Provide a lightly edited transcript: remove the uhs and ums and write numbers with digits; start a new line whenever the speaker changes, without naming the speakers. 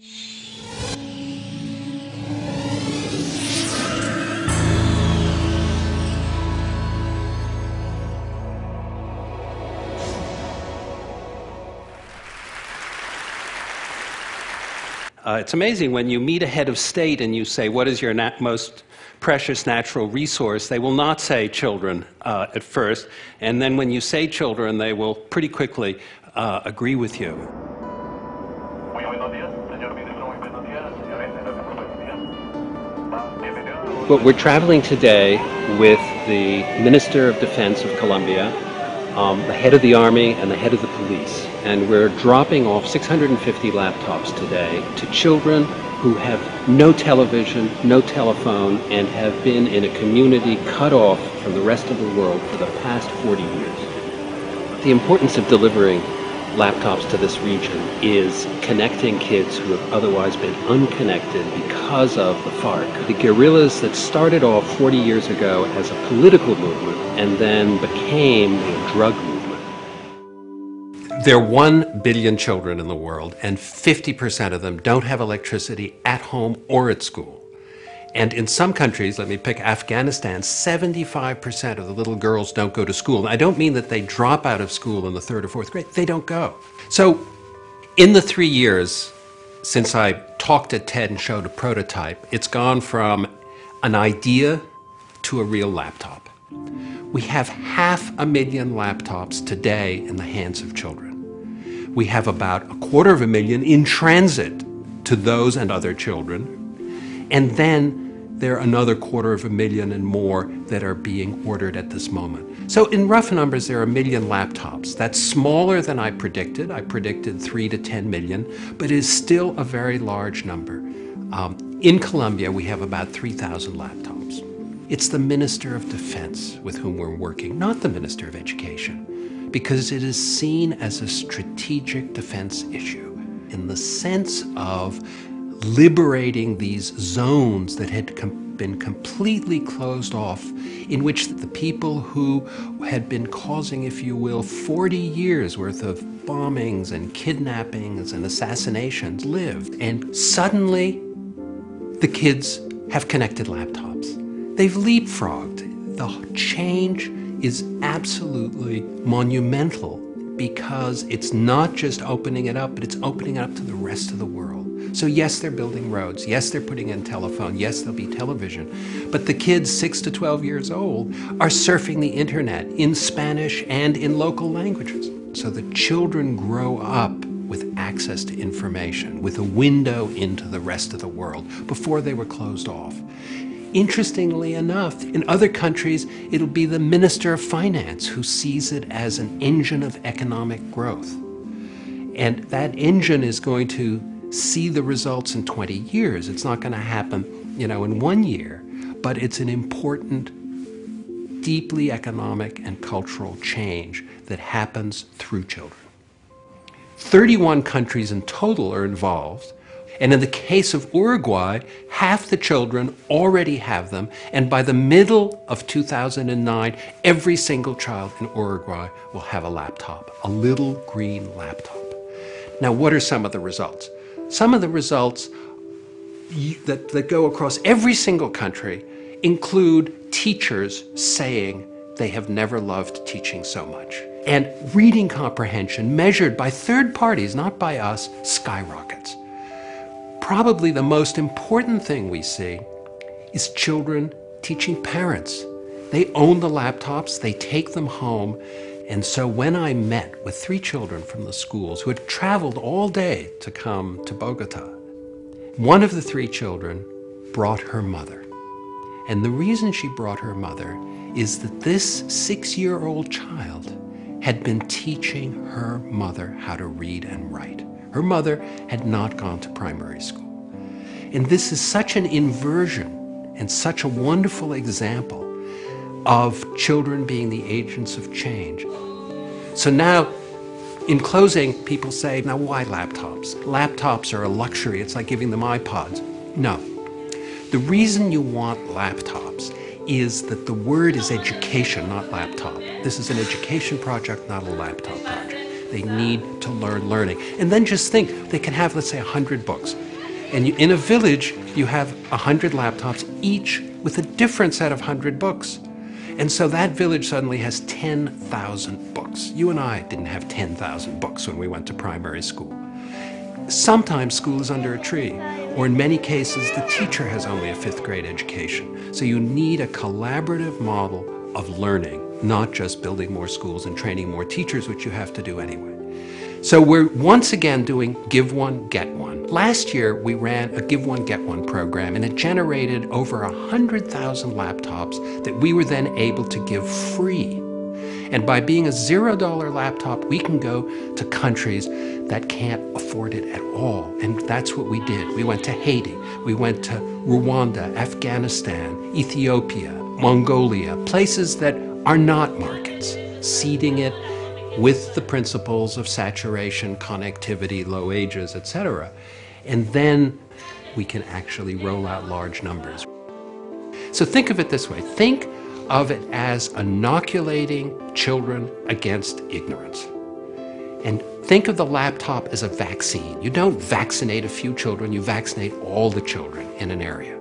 It's amazing when you meet a head of state and you say, what is your most precious natural resource? They will not say children at first, and then when you say children, they will pretty quickly agree with you. Well, we're traveling today with the Minister of Defense of Colombia, the head of the Army, and the head of the police. And we're dropping off 650 laptops today to children who have no television, no telephone, and have been in a community cut off from the rest of the world for the past 40 years. The importance of delivering laptops to this region is connecting kids who have otherwise been unconnected because of the FARC, the guerrillas that started off 40 years ago as a political movement and then became a drug movement. There are 1 billion children in the world, and 50% of them don't have electricity at home or at school. And in some countries, let me pick Afghanistan, 75% of the little girls don't go to school. I don't mean that they drop out of school in the 3rd or 4th grade. They don't go. So in the 3 years since I talked at TED and showed a prototype, it's gone from an idea to a real laptop. We have 500,000 laptops today in the hands of children. We have about 250,000 in transit to those and other children. And then there are another 250,000 and more that are being ordered at this moment. So in rough numbers, there are 1 million laptops. That's smaller than I predicted. I predicted 3 to 10 million, but it is still a very large number. In Colombia, we have about 3,000 laptops. It's the Minister of Defense with whom we're working, not the Minister of Education, because it is seen as a strategic defense issue in the sense of liberating these zones that had been completely closed off, in which the people who had been causing, if you will, 40 years worth of bombings and kidnappings and assassinations lived. And suddenly, the kids have connected laptops. They've leapfrogged. The change is absolutely monumental because it's not just opening it up, but it's opening it up to the rest of the world. So yes, they're building roads. Yes, they're putting in telephone. Yes, there'll be television. But the kids 6 to 12 years old are surfing the internet in Spanish and in local languages. So the children grow up with access to information, with a window into the rest of the world before they were closed off. Interestingly enough, in other countries, it'll be the Minister of Finance who sees it as an engine of economic growth. And that engine is going to see the results in 20 years. It's not going to happen, in 1 year, but it's an important, deeply economic and cultural change that happens through children. 31 countries in total are involved. And in the case of Uruguay, half the children already have them, and by the middle of 2009, every single child in Uruguay will have a laptop, a little green laptop. Now, what are some of the results? Some of the results that go across every single country include teachers saying they have never loved teaching so much. And reading comprehension, measured by third parties, not by us, skyrockets. Probably the most important thing we see is children teaching parents. They own the laptops, they take them home, and so when I met with 3 children from the schools who had traveled all day to come to Bogota, one of the 3 children brought her mother. And the reason she brought her mother is that this 6-year-old child had been teaching her mother how to read and write. Her mother had not gone to primary school. And this is such an inversion and such a wonderful example of children being the agents of change. So now, in closing, people say, now why laptops? Laptops are a luxury. It's like giving them iPods. No. The reason you want laptops is that the word is education, not laptop. This is an education project, not a laptop project. They need to learn learning. And then just think, they can have, let's say, 100 books. And in a village, you have 100 laptops, each with a different set of 100 books. And so that village suddenly has 10,000 books. You and I didn't have 10,000 books when we went to primary school. Sometimes school is under a tree, or in many cases, the teacher has only a 5th grade education. So you need a collaborative model of learning, not just building more schools and training more teachers, which you have to do anyway. So we're once again doing Give One, Get One. Last year, we ran a Give One, Get One program, and it generated over 100,000 laptops that we were then able to give free. And by being a $0 laptop, we can go to countries that can't afford it at all. And that's what we did. We went to Haiti, we went to Rwanda, Afghanistan, Ethiopia, Mongolia, places that are not markets, seeding it with the principles of saturation, connectivity, low wages, etc. And then we can actually roll out large numbers. So think of it this way. Think of it as inoculating children against ignorance. And think of the laptop as a vaccine. You don't vaccinate a few children, you vaccinate all the children in an area.